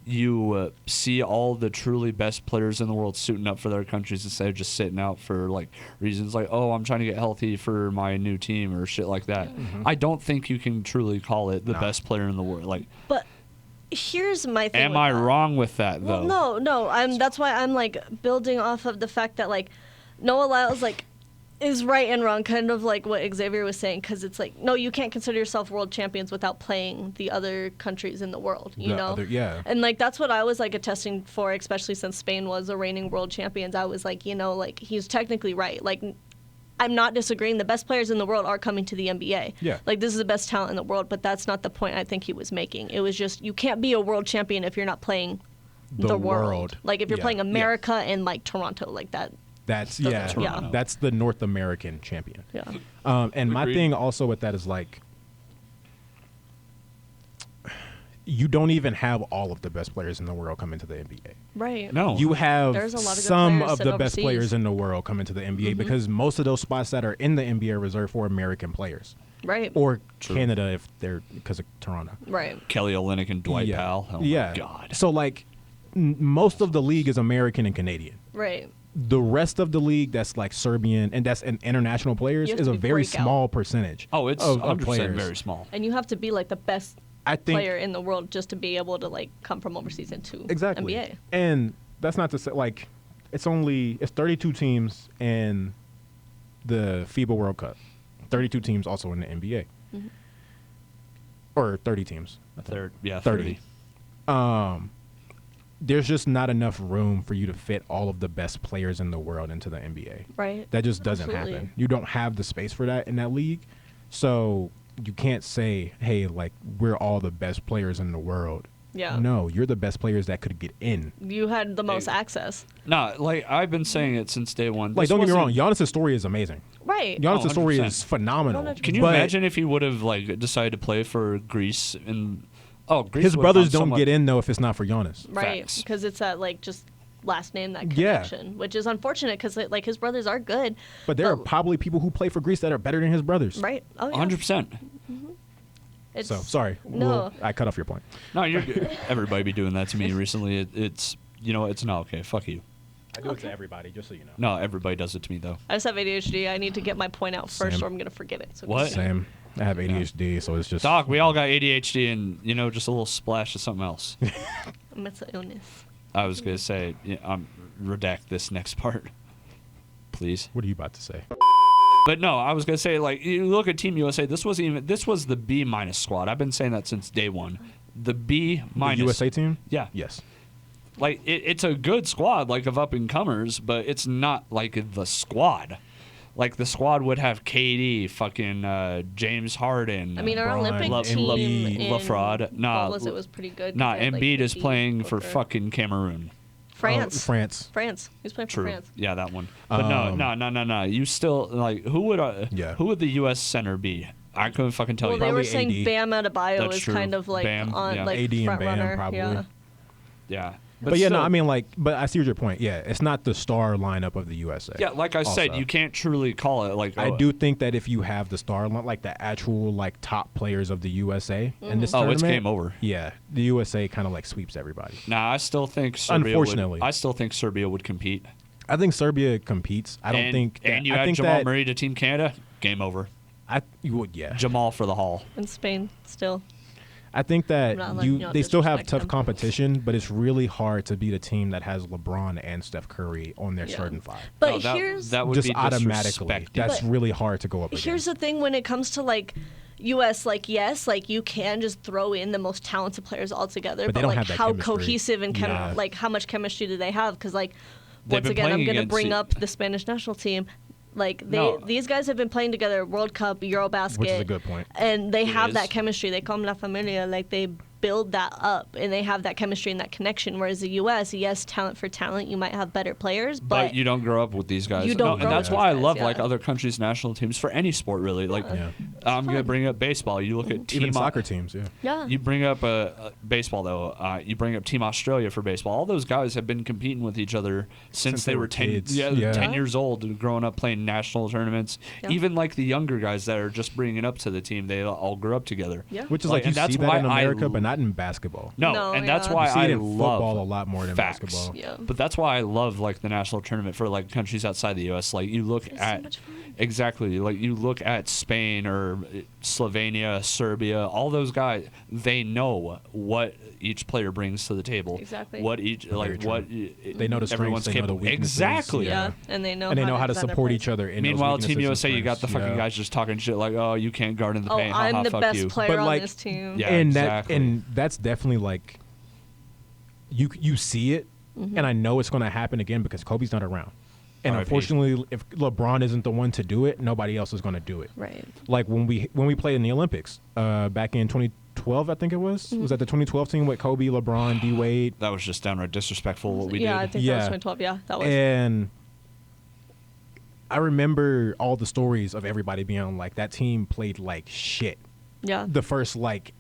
Speaker 2: you see all the truly best players in the world suiting up for their countries instead of just sitting out for like reasons like, oh, I'm trying to get healthy for my new team or shit like that. I don't think you can truly call it the
Speaker 1: No.
Speaker 2: best player in the world. Like,
Speaker 3: But here's my thing.
Speaker 2: am
Speaker 3: with
Speaker 2: I
Speaker 3: that.
Speaker 2: wrong with that though?
Speaker 3: Well, no. That's why I'm like building off of the fact that like Noah Lyles like is right and wrong, kind of like what Xavier was saying, because it's like no, you can't consider yourself world champions without playing the other countries in the world. You
Speaker 1: The
Speaker 3: know.
Speaker 1: yeah.
Speaker 3: And like that's what I was like attesting for, especially since Spain was a reigning world champions. I was like, like he's technically right. Like I'm not disagreeing. The best players in the world are coming to the NBA.
Speaker 1: Yeah.
Speaker 3: Like, this is the best talent in the world, but that's not the point I think he was making. It was just, you can't be a world champion if you're not playing the world. Like, if you're playing America and, like, Toronto, like that.
Speaker 1: That's,
Speaker 3: yeah.
Speaker 1: that's the North American champion.
Speaker 3: Yeah.
Speaker 1: And my thing also with that is, like, you don't even have all of the best players in the world come into the NBA.
Speaker 3: Right.
Speaker 2: No.
Speaker 1: You have
Speaker 3: There's a lot of good
Speaker 1: some
Speaker 3: players
Speaker 1: of
Speaker 3: sit
Speaker 1: the best
Speaker 3: overseas.
Speaker 1: players in the world come into the NBA because most of those spots that are in the NBA are reserved for American players.
Speaker 3: Right.
Speaker 1: Or Canada if they're because of Toronto.
Speaker 3: Right.
Speaker 2: Kelly Olynyk and Dwight Powell. Oh
Speaker 1: yeah.
Speaker 2: my God.
Speaker 1: So, like, most of the league is American and Canadian.
Speaker 3: Right.
Speaker 1: The rest of the league that's like Serbian and that's an international players
Speaker 3: You have
Speaker 1: is
Speaker 3: to
Speaker 1: a very
Speaker 3: break out.
Speaker 1: small percentage.
Speaker 2: Oh, it's
Speaker 1: of
Speaker 2: 100%
Speaker 1: players.
Speaker 2: very small.
Speaker 3: And you have to be, like, the best
Speaker 1: I think
Speaker 3: player in the world just to be able to, like, come from overseas into
Speaker 1: exactly.
Speaker 3: NBA.
Speaker 1: And that's not to say, like, it's 32 teams in the FIBA World Cup. 32 teams also in the NBA.
Speaker 3: Mm-hmm.
Speaker 1: Or 30 teams. I think.
Speaker 2: 30.
Speaker 1: There's just not enough room for you to fit all of the best players in the world into the NBA.
Speaker 3: Right.
Speaker 1: That just doesn't
Speaker 3: Absolutely.
Speaker 1: happen. You don't have the space for that in that league. So you can't say, hey, like, we're all the best players in the world.
Speaker 3: Yeah.
Speaker 1: No, you're the best players that could get in.
Speaker 3: You had the most access.
Speaker 2: No, like, I've been saying it since day one.
Speaker 1: Like,
Speaker 2: This
Speaker 1: don't get me wrong,
Speaker 2: wasn't-
Speaker 1: Giannis' story is amazing.
Speaker 3: Right.
Speaker 1: Giannis' story
Speaker 2: 100%.
Speaker 1: is phenomenal.
Speaker 3: 100%.
Speaker 2: Can you
Speaker 1: but
Speaker 2: imagine if he would have, like, decided to play for Greece and Greece
Speaker 1: his
Speaker 2: would have
Speaker 1: brothers
Speaker 2: found
Speaker 1: don't
Speaker 2: someone-
Speaker 1: get in, though, if it's not for Giannis.
Speaker 3: Right.
Speaker 2: Facts.
Speaker 3: Because it's that, like, just last name, that
Speaker 1: Yeah.
Speaker 3: connection, which is unfortunate because, like, his brothers are good.
Speaker 1: But there are probably people who play for Greece that are better than his brothers.
Speaker 3: Right. Oh, yeah.
Speaker 2: 100%.
Speaker 3: It's,
Speaker 1: So, sorry.
Speaker 3: No.
Speaker 1: I cut off your point.
Speaker 2: No, you're good. Everybody be doing that to me recently. It's, you know, it's not okay. Fuck you.
Speaker 1: I do it to everybody, just so you know.
Speaker 2: No, everybody does it to me, though.
Speaker 3: I just have ADHD. I need to get my point out first
Speaker 1: Same.
Speaker 3: or I'm going to forget it. So
Speaker 2: What?
Speaker 1: Same. I have ADHD, so it's just...
Speaker 2: Doc, we all got ADHD and, you know, just a little splash of something else.
Speaker 3: Mental illness.
Speaker 2: I was going to say, redact this next part, please.
Speaker 1: What are you about to say?
Speaker 2: But no, I was going to say, like, you look at Team USA, this was the B- squad. I've been saying that since day one. The B-.
Speaker 1: The USA team?
Speaker 2: Yeah.
Speaker 1: Yes.
Speaker 2: Like, it's a good squad, like, of up-and-comers, but it's not, like, the squad. Like, the squad would have KD, fucking James Harden.
Speaker 3: I mean, our
Speaker 1: LeBron,
Speaker 3: Olympic
Speaker 2: Love-
Speaker 3: team
Speaker 2: Embiid,
Speaker 3: in
Speaker 2: LaFraud. Nah,
Speaker 3: what was it was pretty good. 'cause
Speaker 2: Nah,
Speaker 3: they had, like,
Speaker 2: Embiid is
Speaker 3: KD,
Speaker 2: playing for
Speaker 3: Booker.
Speaker 2: fucking Cameroon.
Speaker 3: France.
Speaker 1: France.
Speaker 3: France. He's playing for
Speaker 2: True.
Speaker 3: France.
Speaker 2: Yeah, that one. But no. You still, like, who would the U.S. center be? I couldn't fucking tell
Speaker 3: Well,
Speaker 2: you.
Speaker 3: they were
Speaker 1: Probably
Speaker 3: saying
Speaker 1: AD.
Speaker 3: Bam Adebayo
Speaker 2: That's
Speaker 3: is
Speaker 2: true.
Speaker 3: kind of like
Speaker 2: Bam,
Speaker 3: on
Speaker 2: yeah.
Speaker 3: like
Speaker 1: AD and
Speaker 3: front
Speaker 1: Bam,
Speaker 3: runner.
Speaker 1: probably.
Speaker 3: Yeah.
Speaker 2: Yeah.
Speaker 1: But yeah, no,
Speaker 2: still-
Speaker 1: I mean, like, but I see your point. Yeah, it's not the star lineup of the USA.
Speaker 2: Yeah, like I said,
Speaker 1: also.
Speaker 2: you can't truly call it like.
Speaker 1: I do think that if you have the star line, like the actual like top players of the USA in this
Speaker 2: Oh,
Speaker 1: tournament,
Speaker 2: it's game over.
Speaker 1: Yeah, the USA kind of like sweeps everybody.
Speaker 2: Nah, I still think Serbia.
Speaker 1: Unfortunately.
Speaker 2: I still think Serbia would compete.
Speaker 1: I think Serbia competes. I don't
Speaker 2: and,
Speaker 1: think. That,
Speaker 2: And you
Speaker 1: I
Speaker 2: add
Speaker 1: think
Speaker 2: Jamal
Speaker 1: that,
Speaker 2: Murray to Team Canada, game over.
Speaker 1: You would, yeah.
Speaker 2: Jamal for the Hall.
Speaker 3: In Spain, still.
Speaker 1: I think that
Speaker 3: I'm not letting y'all
Speaker 1: they still have
Speaker 3: disrespect
Speaker 1: tough
Speaker 3: them.
Speaker 1: competition, but it's really hard to beat a team that has LeBron and Steph Curry on their
Speaker 3: Yeah.
Speaker 1: starting five.
Speaker 3: But
Speaker 2: No, that,
Speaker 3: here's
Speaker 2: that would
Speaker 1: Just
Speaker 2: be
Speaker 1: automatically,
Speaker 2: disrespected.
Speaker 1: that's
Speaker 3: But
Speaker 1: really hard to go up against.
Speaker 3: here's the thing when it comes to like US, like yes, like you can just throw in the most talented players all together,
Speaker 1: But they
Speaker 3: but
Speaker 1: don't
Speaker 3: like
Speaker 1: have that
Speaker 3: how
Speaker 1: chemistry.
Speaker 3: cohesive and
Speaker 1: Yeah.
Speaker 3: like how much chemistry do they have? Because like
Speaker 2: They've
Speaker 3: once
Speaker 2: been
Speaker 3: again, I'm
Speaker 2: playing
Speaker 3: gonna
Speaker 2: against
Speaker 3: bring
Speaker 2: the-
Speaker 3: up the Spanish national team. Like
Speaker 2: No.
Speaker 3: these guys have been playing together World Cup, Eurobasket,
Speaker 1: Which is a good point.
Speaker 3: and they
Speaker 2: It
Speaker 3: have
Speaker 2: is.
Speaker 3: that chemistry. They come la familia, like they build that up, and they have that chemistry and that connection. Whereas the U.S., yes, talent for talent, you might have better players,
Speaker 2: But you don't grow up with these guys.
Speaker 3: You don't
Speaker 1: grow
Speaker 2: and that's
Speaker 1: with
Speaker 2: why I
Speaker 3: these
Speaker 2: love
Speaker 3: guys,
Speaker 2: like
Speaker 3: yeah.
Speaker 2: other countries' national teams for any sport really. Like
Speaker 1: Yeah.
Speaker 2: I'm gonna bring up baseball. You look at Team
Speaker 1: Even soccer teams, yeah.
Speaker 3: yeah,
Speaker 2: You bring up baseball though. You bring up Team Australia for baseball. All those guys have been competing with each other since they were 10.
Speaker 1: kids.
Speaker 2: Yeah,
Speaker 1: Yeah.
Speaker 2: 10 years old, and growing up playing national tournaments.
Speaker 3: Yeah.
Speaker 2: Even like the younger guys that are just bringing up to the team, they all grew up together.
Speaker 3: yeah.
Speaker 1: Which is
Speaker 2: Like,
Speaker 1: like you
Speaker 2: and that's
Speaker 1: see that
Speaker 2: why
Speaker 1: in
Speaker 2: I
Speaker 1: America,
Speaker 2: l-
Speaker 1: but not in basketball.
Speaker 2: No,
Speaker 3: No,
Speaker 2: and that's
Speaker 3: yeah.
Speaker 2: why
Speaker 1: You see it
Speaker 2: I
Speaker 1: in
Speaker 2: love
Speaker 1: football a lot more than
Speaker 2: facts.
Speaker 1: basketball.
Speaker 3: Yeah.
Speaker 2: But that's why I love like the national tournament for like countries outside the U.S. Like you look
Speaker 3: It's so
Speaker 2: at
Speaker 3: much fun.
Speaker 2: exactly like you look at Spain or Slovenia, Serbia, all those guys. They know what each player brings to the table.
Speaker 3: Exactly.
Speaker 2: What each
Speaker 1: Very
Speaker 2: like
Speaker 1: true.
Speaker 2: what
Speaker 1: They know the strengths,
Speaker 2: everyone's
Speaker 1: they know the
Speaker 2: capable.
Speaker 1: weaknesses.
Speaker 2: Exactly.
Speaker 3: Yeah, and they know
Speaker 1: And they know how to
Speaker 3: defend their
Speaker 1: support
Speaker 3: place.
Speaker 1: each other. In
Speaker 2: Meanwhile,
Speaker 1: those
Speaker 2: Team
Speaker 1: weaknesses
Speaker 2: USA,
Speaker 1: and
Speaker 2: you got the
Speaker 1: strengths.
Speaker 2: fucking
Speaker 1: Yeah.
Speaker 2: guys just talking shit like, "Oh, you can't guard in the
Speaker 3: Oh,
Speaker 2: paint.
Speaker 3: I'm
Speaker 2: Haha,
Speaker 3: the
Speaker 2: fuck
Speaker 3: best
Speaker 2: you."
Speaker 3: player
Speaker 1: But,
Speaker 3: on
Speaker 1: like,
Speaker 3: this team.
Speaker 2: Yeah.
Speaker 1: and
Speaker 2: exactly.
Speaker 1: and that's definitely like you see it,
Speaker 3: Mm-hmm.
Speaker 1: and I know it's going to happen again because Kobe's not around, And
Speaker 2: RIP.
Speaker 1: unfortunately, if LeBron isn't the one to do it, nobody else is going to do it.
Speaker 3: Right.
Speaker 1: Like when we played in the Olympics back in 2012, I think it was. Was that the 2012 team with Kobe, LeBron, D Wade?
Speaker 2: That was just downright disrespectful what we
Speaker 3: Yeah, I
Speaker 2: did.
Speaker 3: think that was 2012. Yeah, that was.
Speaker 1: And I remember all the stories of everybody being like, that team played like shit.
Speaker 3: Yeah.
Speaker 1: The first like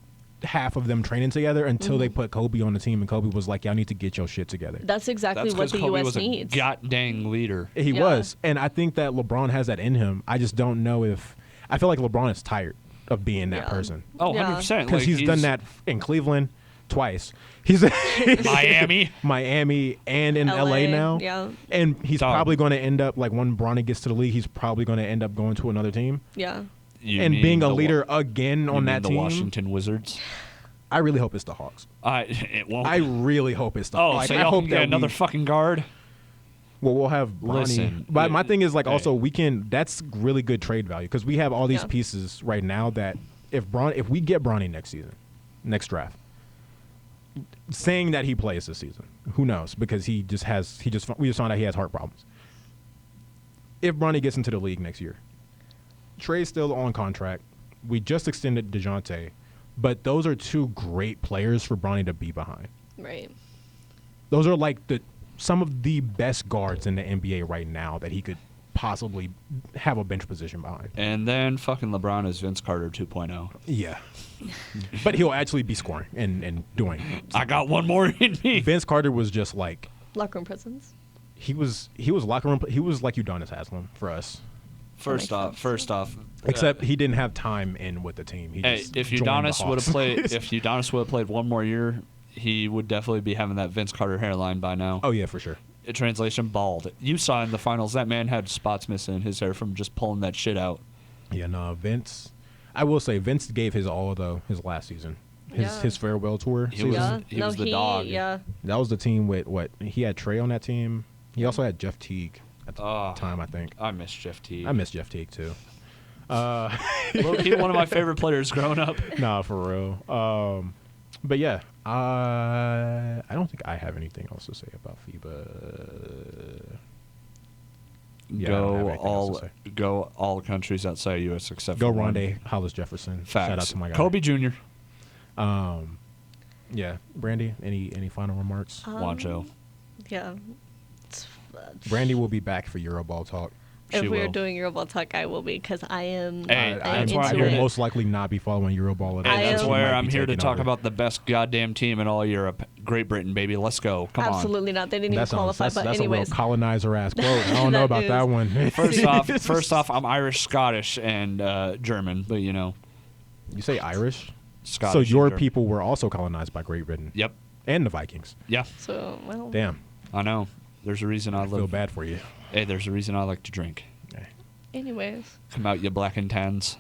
Speaker 1: half of them training together until they put Kobe on the team, and Kobe was like, y'all need to get your shit together.
Speaker 3: That's exactly
Speaker 2: That's
Speaker 3: what
Speaker 2: because
Speaker 3: the
Speaker 2: Kobe
Speaker 3: U.S.
Speaker 2: was
Speaker 3: needs.
Speaker 2: a god dang leader.
Speaker 1: He
Speaker 3: Yeah.
Speaker 1: was. And I think that LeBron has that in him. I just don't know if I feel like LeBron is tired of being that
Speaker 3: Yeah.
Speaker 1: person.
Speaker 2: Oh,
Speaker 3: Yeah.
Speaker 2: 100%.
Speaker 1: Because he's done that in Cleveland twice. He's
Speaker 2: Miami.
Speaker 1: Miami and in LA now.
Speaker 3: Yeah.
Speaker 1: And he's
Speaker 2: Dog.
Speaker 1: probably going to end up, like when Bronny gets to the league, he's probably going to end up going to another team
Speaker 3: Yeah.
Speaker 2: You
Speaker 1: and
Speaker 2: mean
Speaker 1: being a
Speaker 2: the
Speaker 1: leader again on that
Speaker 2: the
Speaker 1: team.
Speaker 2: Washington Wizards.
Speaker 1: I really hope it's the Hawks.
Speaker 2: It won't.
Speaker 1: I really hope it's the
Speaker 2: oh,
Speaker 1: Hawks.
Speaker 2: so
Speaker 1: I
Speaker 2: y'all
Speaker 1: hope
Speaker 2: can get
Speaker 1: that
Speaker 2: another fucking guard?
Speaker 1: well, we'll have Bronny.
Speaker 2: Listen,
Speaker 1: But my thing is like
Speaker 2: hey.
Speaker 1: also we can. That's really good trade value because we have all these
Speaker 3: Yeah.
Speaker 1: pieces right now that if we get Bronny next season, next draft, saying that he plays this season, who knows? Because we just found out he has heart problems. If Bronny gets into the league next year, Trey's still on contract. We just extended DeJounte, but those are two great players for Bronny to be behind.
Speaker 3: Right.
Speaker 1: Those are like some of the best guards in the NBA right now that he could possibly have a bench position behind.
Speaker 2: And then fucking LeBron is Vince Carter 2.0.
Speaker 1: Yeah. But he'll actually be scoring and doing.
Speaker 2: I got one more in me.
Speaker 1: Vince Carter was just like
Speaker 3: Locker room presence.
Speaker 1: he was locker room. He was like Udonis Haslem for us.
Speaker 2: First off,
Speaker 1: Except he didn't have time in with the team. He
Speaker 2: hey,
Speaker 1: just
Speaker 2: if
Speaker 1: joined the
Speaker 2: Udonis would have
Speaker 1: Hawks.
Speaker 2: played, if Udonis would have played one more year, he would definitely be having that Vince Carter hairline by now.
Speaker 1: Oh yeah, for sure.
Speaker 2: Translation: bald. You saw in the finals that man had spots missing in his hair from just pulling that shit out.
Speaker 1: Yeah, no, Vince. I will say Vince gave his all though his last season. His farewell tour
Speaker 2: He was-
Speaker 1: season.
Speaker 2: he was the dog.
Speaker 3: Yeah.
Speaker 1: That was the team with what he had Trey on that team. He also had Jeff Teague at the
Speaker 2: Oh.
Speaker 1: time, I think.
Speaker 2: I miss Jeff Teague.
Speaker 1: I miss Jeff Teague too.
Speaker 2: Low-key one of my favorite players growing up.
Speaker 1: Nah, for real. But yeah, I don't think I have anything else to say about FIBA. Yeah, I don't have anything else to say.
Speaker 2: Go all countries outside U.S. except
Speaker 1: Go
Speaker 2: for one.
Speaker 1: Rondé Hollis Jefferson.
Speaker 2: Facts.
Speaker 1: Shout out to my guy.
Speaker 2: Kobe Jr.
Speaker 1: Yeah, Brandy. Any final remarks?
Speaker 2: Wancho.
Speaker 3: Yeah.
Speaker 1: Brandy will be back for Euroball talk.
Speaker 3: If
Speaker 2: She
Speaker 3: we're
Speaker 2: will.
Speaker 3: doing Euroball talk, I will be because I am.
Speaker 2: Hey,
Speaker 3: I am
Speaker 2: that's why
Speaker 1: I
Speaker 2: I'm
Speaker 3: into
Speaker 1: will
Speaker 2: here
Speaker 3: it.
Speaker 1: most likely not be following Euroball at all.
Speaker 3: I
Speaker 2: Hey, that's
Speaker 3: am-
Speaker 2: where
Speaker 1: Might
Speaker 2: I'm
Speaker 1: be
Speaker 2: here to
Speaker 1: taking
Speaker 2: talk
Speaker 1: over.
Speaker 2: about the best goddamn team in all Europe. Great Britain, baby. Let's go. Come
Speaker 3: Absolutely not. They didn't even
Speaker 1: That sounds,
Speaker 3: qualify.
Speaker 1: that's
Speaker 3: But
Speaker 1: a real
Speaker 3: anyways,
Speaker 1: colonizer ass quote. I don't know
Speaker 3: That
Speaker 1: about
Speaker 3: is.
Speaker 1: that one.
Speaker 2: on. First off, I'm Irish, Scottish, and German, but you know,
Speaker 1: You say Irish?
Speaker 2: Scottish.
Speaker 1: So
Speaker 2: and
Speaker 1: your
Speaker 2: German.
Speaker 1: people were also colonized by Great Britain
Speaker 2: Yep.
Speaker 1: and the Vikings.
Speaker 2: Yeah.
Speaker 3: so well.
Speaker 1: Damn,
Speaker 2: I know. There's a reason I
Speaker 1: I feel
Speaker 2: live.
Speaker 1: bad for you.
Speaker 2: Hey, there's a reason I like to drink.
Speaker 3: Anyways,
Speaker 2: Come out, you black and tans,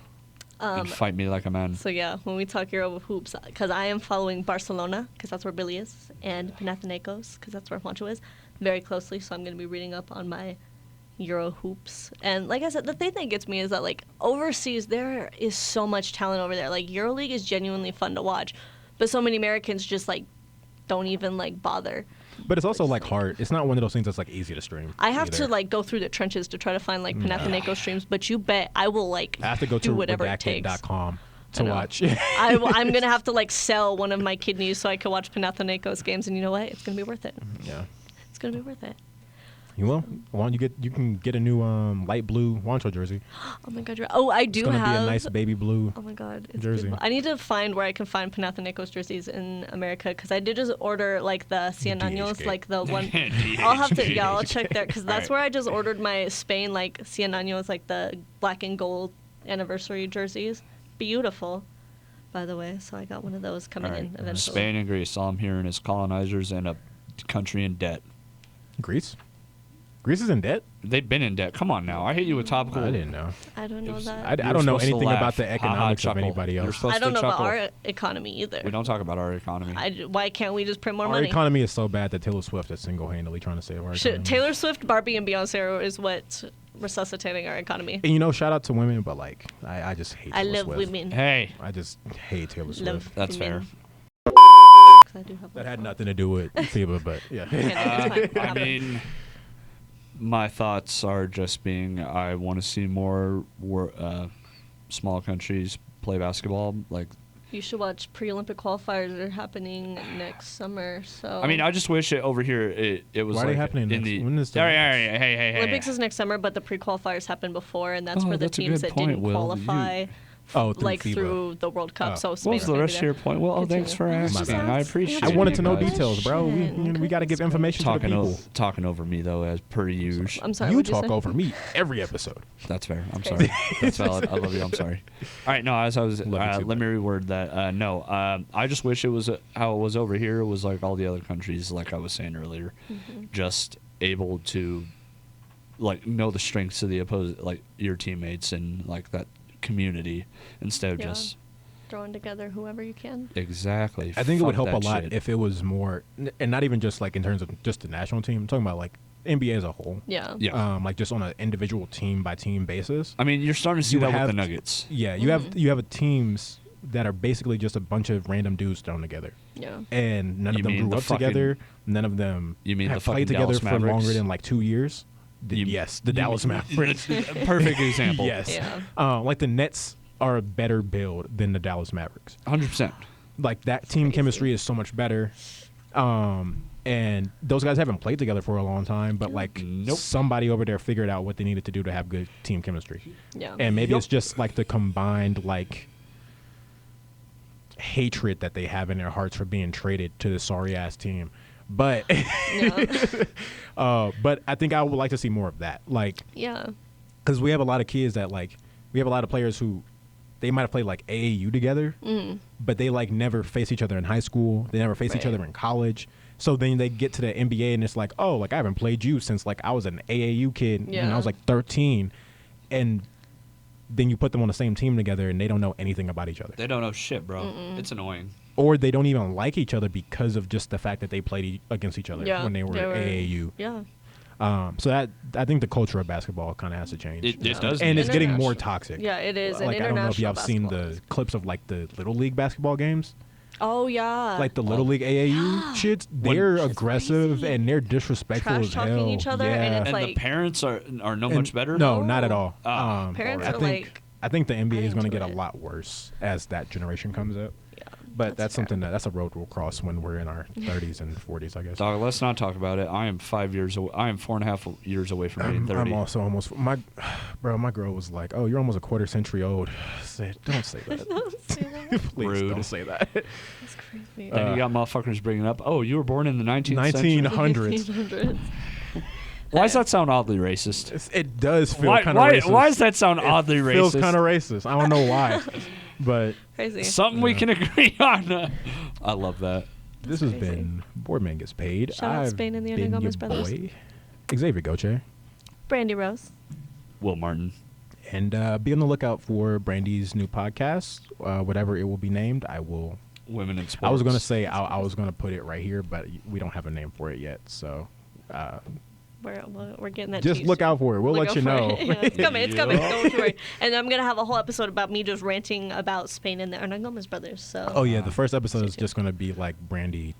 Speaker 2: and fight me like a man.
Speaker 3: so yeah, when we talk Euro hoops, because I am following Barcelona, because that's where Billy is, and Panathinaikos, because that's where Juancho is, very closely. So I'm going to be reading up on my Euro hoops. And like I said, the thing that gets me is that like overseas, there is so much talent over there. Like EuroLeague is genuinely fun to watch, but so many Americans just like don't even like bother.
Speaker 1: But it's also like hard. It's not one of those things that's like easy to stream.
Speaker 3: I have
Speaker 1: either.
Speaker 3: to like go through the trenches to try to find like Panathinaikos streams, but you bet I will like
Speaker 1: I have to go
Speaker 3: do
Speaker 1: to
Speaker 3: whatever it takes.
Speaker 1: redacted.com to
Speaker 3: I know.
Speaker 1: watch.
Speaker 3: I'm gonna have to like sell one of my kidneys so I can watch Panathinaikos games, and you know what? It's gonna be worth it.
Speaker 1: Yeah.
Speaker 3: It's gonna be worth it.
Speaker 1: You will. Why don't you can get a new light blue Wancho jersey.
Speaker 3: Oh my god! Oh, I do
Speaker 1: It's gonna
Speaker 3: have.
Speaker 1: be a nice baby blue.
Speaker 3: Oh my god, it's
Speaker 1: jersey.
Speaker 3: beautiful. I need to find where I can find Panathinaikos jerseys in America because I did just order like the Cien Años,
Speaker 1: DHgate.
Speaker 3: like the one. I'll have to, yeah, I'll check there because that's
Speaker 2: Alright.
Speaker 3: where I just ordered my Spain like Cien Años, like the black and gold anniversary jerseys. Beautiful, by the way. So I got one of those coming
Speaker 2: All right.
Speaker 3: in eventually.
Speaker 2: Spain and Greece. All I'm hearing is colonizers and a country in debt.
Speaker 1: Greece? Greece is in debt?
Speaker 2: They've been in debt. Come on now. I hit you with topical.
Speaker 1: I didn't know.
Speaker 3: I don't know
Speaker 2: was-
Speaker 3: that.
Speaker 1: I
Speaker 2: You're
Speaker 1: don't know
Speaker 2: supposed to
Speaker 1: anything about
Speaker 2: laugh.
Speaker 1: the
Speaker 2: Ha ha,
Speaker 1: economics of
Speaker 2: chuckle.
Speaker 1: anybody
Speaker 2: You're
Speaker 1: else.
Speaker 2: supposed
Speaker 3: I don't
Speaker 2: to
Speaker 3: know about
Speaker 2: chuckle.
Speaker 3: our economy either.
Speaker 2: We don't talk about our economy.
Speaker 3: Why can't we just print more
Speaker 1: Our
Speaker 3: money?
Speaker 1: economy is so bad that Taylor Swift is single-handedly trying to save our economy.
Speaker 3: Taylor Swift, Barbie, and Beyonce is what's resuscitating our economy.
Speaker 1: And you know, shout out to women, but like, I just hate
Speaker 3: I
Speaker 1: Taylor
Speaker 3: love
Speaker 1: Swift.
Speaker 3: women.
Speaker 2: Hey,
Speaker 1: I just hate Taylor Swift.
Speaker 3: Love
Speaker 2: that's fair.
Speaker 3: women. 'Cause I do have
Speaker 1: That
Speaker 3: one.
Speaker 1: had nothing to do with FIBA, but yeah.
Speaker 3: Okay, it's fine.
Speaker 2: I mean, My thoughts are just being I want to see more small countries play basketball. Like,
Speaker 3: You should watch pre-Olympic qualifiers that are happening next summer. So
Speaker 2: I mean, I just wish it over here it was
Speaker 1: Why are
Speaker 2: like
Speaker 1: they happening
Speaker 2: in
Speaker 1: next?
Speaker 2: the.
Speaker 1: When is the
Speaker 2: all right,
Speaker 1: Olympics?
Speaker 2: hey.
Speaker 3: Olympics is next summer, but the pre-qualifiers happened before, and that's
Speaker 2: Oh,
Speaker 3: for the
Speaker 2: that's a
Speaker 3: teams
Speaker 2: good
Speaker 3: that
Speaker 2: point,
Speaker 3: didn't
Speaker 2: Will.
Speaker 3: qualify.
Speaker 1: Oh, through
Speaker 3: like
Speaker 1: FIBA.
Speaker 3: through the World Cup.
Speaker 1: Oh.
Speaker 3: So
Speaker 2: What
Speaker 3: Spain
Speaker 2: was
Speaker 3: is
Speaker 2: the
Speaker 3: gonna be
Speaker 2: rest of
Speaker 3: there.
Speaker 2: your point? Well,
Speaker 3: Continue.
Speaker 2: thanks for
Speaker 3: My
Speaker 2: asking.
Speaker 1: bad.
Speaker 2: I appreciate
Speaker 1: I
Speaker 2: it.
Speaker 1: wanted to know
Speaker 2: guys.
Speaker 1: details, bro. We got to give information to the people.
Speaker 2: Talking over me though, as per usual.
Speaker 3: I'm sorry.
Speaker 1: You
Speaker 3: what'd
Speaker 1: talk
Speaker 3: say?
Speaker 1: over me every episode.
Speaker 2: That's fair. I'm
Speaker 3: Crazy.
Speaker 2: sorry. That's valid. I love you. I'm sorry. All right. No, as I was,
Speaker 1: Love you too,
Speaker 2: let me reword that. No, I just wish it was how it was over here. It was like all the other countries, like I was saying earlier, just able to, like, know the strengths of the opposite, like your teammates and like that community, instead of
Speaker 3: Yeah.
Speaker 2: just
Speaker 3: Throwing together whoever you can.
Speaker 2: exactly.
Speaker 1: I think it would
Speaker 2: Fuck
Speaker 1: help a
Speaker 2: that
Speaker 1: lot
Speaker 2: shit.
Speaker 1: if it was more, and not even just like in terms of just the national team. I'm talking about like NBA as a whole.
Speaker 3: Yeah.
Speaker 2: Yeah.
Speaker 1: Like just on an individual team by team basis.
Speaker 2: I mean, you're starting to see
Speaker 1: You
Speaker 2: that with
Speaker 1: have
Speaker 2: the
Speaker 1: t-
Speaker 2: Nuggets.
Speaker 1: Yeah, you have teams that are basically just a bunch of random dudes thrown together,
Speaker 3: Yeah.
Speaker 1: and none
Speaker 2: You
Speaker 1: of them
Speaker 2: mean
Speaker 1: grew
Speaker 2: the
Speaker 1: up
Speaker 2: fucking-
Speaker 1: together. None of them
Speaker 2: You mean
Speaker 1: have
Speaker 2: the fucking
Speaker 1: played together
Speaker 2: Dallas
Speaker 1: for longer
Speaker 2: Mavericks?
Speaker 1: than like 2 years. Yes, the Dallas Mavericks.
Speaker 2: Perfect example.
Speaker 1: Yes.
Speaker 3: Yeah.
Speaker 1: Like the Nets are a better build than the Dallas Mavericks.
Speaker 2: 100%.
Speaker 1: Like that team
Speaker 3: crazy.
Speaker 1: chemistry is so much better. And those guys haven't played together for a long time, but like
Speaker 2: Nope.
Speaker 1: somebody over there figured out what they needed to do to have good team chemistry.
Speaker 3: Yeah.
Speaker 1: And maybe
Speaker 2: Yup.
Speaker 1: it's just like the combined like hatred that they have in their hearts for being traded to this sorry ass team. But
Speaker 3: Yeah.
Speaker 1: but I think I would like to see more of that. Like,
Speaker 3: Yeah.
Speaker 1: because we have a lot of kids that like we have a lot of players who they might have played like AAU together, but they like never face each other in high school. They never face each
Speaker 3: Right.
Speaker 1: other in college. So then they get to the NBA and it's like, oh, like I haven't played you since like I was an AAU kid when I
Speaker 3: Yeah.
Speaker 1: was like 13, and then you put them on the same team together and they don't know anything about each other,
Speaker 2: They don't know shit, bro. It's annoying.
Speaker 1: or they don't even like each other because of just the fact that they played against each other
Speaker 3: Yeah.
Speaker 1: when they were AAU.
Speaker 3: Yeah.
Speaker 1: So that I think the culture of basketball kind of has to change.
Speaker 2: It
Speaker 3: Yeah.
Speaker 2: does.
Speaker 1: And
Speaker 2: need
Speaker 1: it's
Speaker 2: to
Speaker 1: getting
Speaker 2: change.
Speaker 1: more toxic.
Speaker 3: Yeah, it is. And
Speaker 1: Like I don't know if y'all
Speaker 3: international
Speaker 1: have seen
Speaker 3: basketball
Speaker 1: the
Speaker 3: is-
Speaker 1: clips of like the little league basketball games,
Speaker 3: Oh yeah.
Speaker 1: like the little league AAU shits. They're
Speaker 3: It's
Speaker 1: aggressive
Speaker 3: crazy.
Speaker 1: and they're disrespectful
Speaker 3: Trash
Speaker 1: as hell.
Speaker 3: talking each other, and
Speaker 1: yeah.
Speaker 3: it's
Speaker 2: And the
Speaker 3: like-
Speaker 2: parents are no
Speaker 1: And-
Speaker 2: much better.
Speaker 1: No, not at all.
Speaker 2: Ah,
Speaker 3: Parents
Speaker 1: I
Speaker 3: are
Speaker 1: think
Speaker 3: like
Speaker 1: I think the NBA is going to
Speaker 3: into
Speaker 1: get a
Speaker 3: it.
Speaker 1: lot worse as that generation comes up.
Speaker 3: Yeah.
Speaker 1: But that's
Speaker 3: fair.
Speaker 1: something that's a road we'll cross when we're in our 30s and 40s, I guess.
Speaker 2: Dog, let's not talk about it. I am 5 years away. I am 4.5 years away from being 30.
Speaker 1: I'm also almost my girl was like, "Oh, you're almost a quarter century old." I said, "Don't say that.
Speaker 3: Don't say that.
Speaker 1: Please
Speaker 2: Rude.
Speaker 1: don't say that."
Speaker 3: That's crazy.
Speaker 2: Then you got motherfuckers bringing up, oh, you were born in the 19th century.
Speaker 1: 1900s.
Speaker 3: 1900s.
Speaker 2: Why does that sound oddly racist?
Speaker 1: It does feel
Speaker 2: Why,
Speaker 1: kind of
Speaker 2: why,
Speaker 1: racist.
Speaker 2: why does that sound
Speaker 1: It
Speaker 2: oddly
Speaker 1: feels
Speaker 2: racist?
Speaker 1: kind of racist. I don't know why, but
Speaker 3: Crazy.
Speaker 2: Something we can agree on. I love that.
Speaker 1: this has
Speaker 3: crazy.
Speaker 1: been Boardman Gets Paid.
Speaker 3: Shout out
Speaker 1: I've
Speaker 3: Spain and the
Speaker 1: been
Speaker 3: Hernangomez
Speaker 1: your
Speaker 3: brothers.
Speaker 1: boy, Xavier Gauthier.
Speaker 3: Brandy Rose.
Speaker 2: Will Martin.
Speaker 1: And be on the lookout for Brandy's new podcast, whatever it will be named. I will.
Speaker 2: Women in sports.
Speaker 1: I was gonna say I was gonna put it right here, but we don't have a name for it yet. So
Speaker 3: We're getting that.
Speaker 1: just
Speaker 3: teased.
Speaker 1: look out for it. We'll
Speaker 3: Look
Speaker 1: let
Speaker 3: out
Speaker 1: you
Speaker 3: for
Speaker 1: know.
Speaker 3: it. Yeah, it's coming. It's coming.
Speaker 2: Yeah.
Speaker 3: Don't worry. And I'm gonna have a whole episode about me just ranting about Spain and the Hernangomez brothers. So.
Speaker 1: Oh yeah, the first episode
Speaker 3: Stay
Speaker 1: is
Speaker 3: tuned.
Speaker 1: just gonna be like Brandy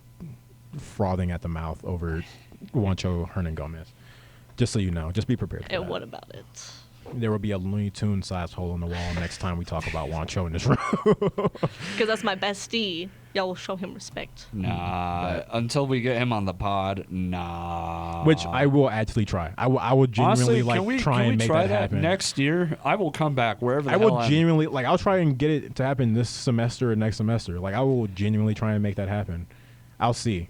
Speaker 1: frothing at the mouth over Juancho Hernangomez. Just so you know, just be prepared for
Speaker 3: And
Speaker 1: that.
Speaker 3: what about it?
Speaker 1: There will be a Looney Tune sized hole in the wall next time we talk about Juancho in this room.
Speaker 3: Because that's my bestie. Y'all will show him respect.
Speaker 2: Nah. Until we get him on the pod, nah.
Speaker 1: Which I will actually try. I will genuinely
Speaker 2: Honestly,
Speaker 1: try
Speaker 2: can
Speaker 1: and
Speaker 2: we
Speaker 1: make
Speaker 2: try
Speaker 1: that happen.
Speaker 2: next year? I will come back wherever the
Speaker 1: I
Speaker 2: hell
Speaker 1: will
Speaker 2: I'm-
Speaker 1: genuinely I'll try and get it to happen this semester or next semester. Like I will genuinely try and make that happen. I'll see.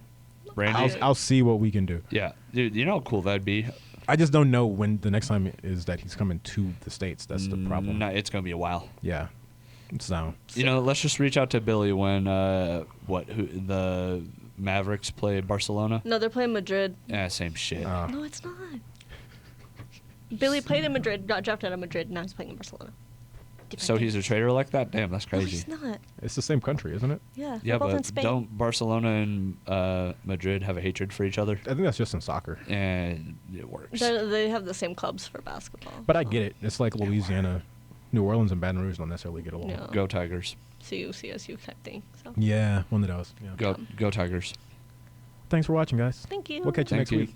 Speaker 2: Brandy.
Speaker 1: I'll see what we can do.
Speaker 2: Yeah, dude, you know how cool that'd be.
Speaker 1: I just don't know when the next time is that he's coming to the States. That's the problem.
Speaker 2: No, it's gonna be a while.
Speaker 1: Yeah. So
Speaker 2: You know, let's just reach out to Billy when the Mavericks play Barcelona.
Speaker 3: No, they're playing Madrid.
Speaker 2: Yeah, same shit.
Speaker 3: No, it's not. Billy played in Madrid, got drafted out of Madrid, now he's playing in Barcelona.
Speaker 2: So he's a traitor like that? Damn, that's
Speaker 3: No,
Speaker 2: crazy.
Speaker 3: he's not.
Speaker 1: it's the same country, isn't it?
Speaker 3: Yeah,
Speaker 2: Yeah,
Speaker 3: they're both in
Speaker 2: but
Speaker 3: Spain.
Speaker 2: don't Barcelona and Madrid have a hatred for each other?
Speaker 1: I think that's just in soccer.
Speaker 2: And it works.
Speaker 3: They have the same clubs for basketball.
Speaker 1: But I
Speaker 3: so.
Speaker 1: get it. It's like Louisiana, New Orleans, and Baton Rouge don't necessarily get along.
Speaker 3: Yeah.
Speaker 2: Go Tigers.
Speaker 3: CU, CSU type thing. So.
Speaker 1: Yeah, one of those. Yeah.
Speaker 2: Go Tigers.
Speaker 1: Thanks for watching, guys.
Speaker 3: Thank you.
Speaker 1: We'll catch you
Speaker 2: Thank
Speaker 1: next
Speaker 2: you.
Speaker 1: week.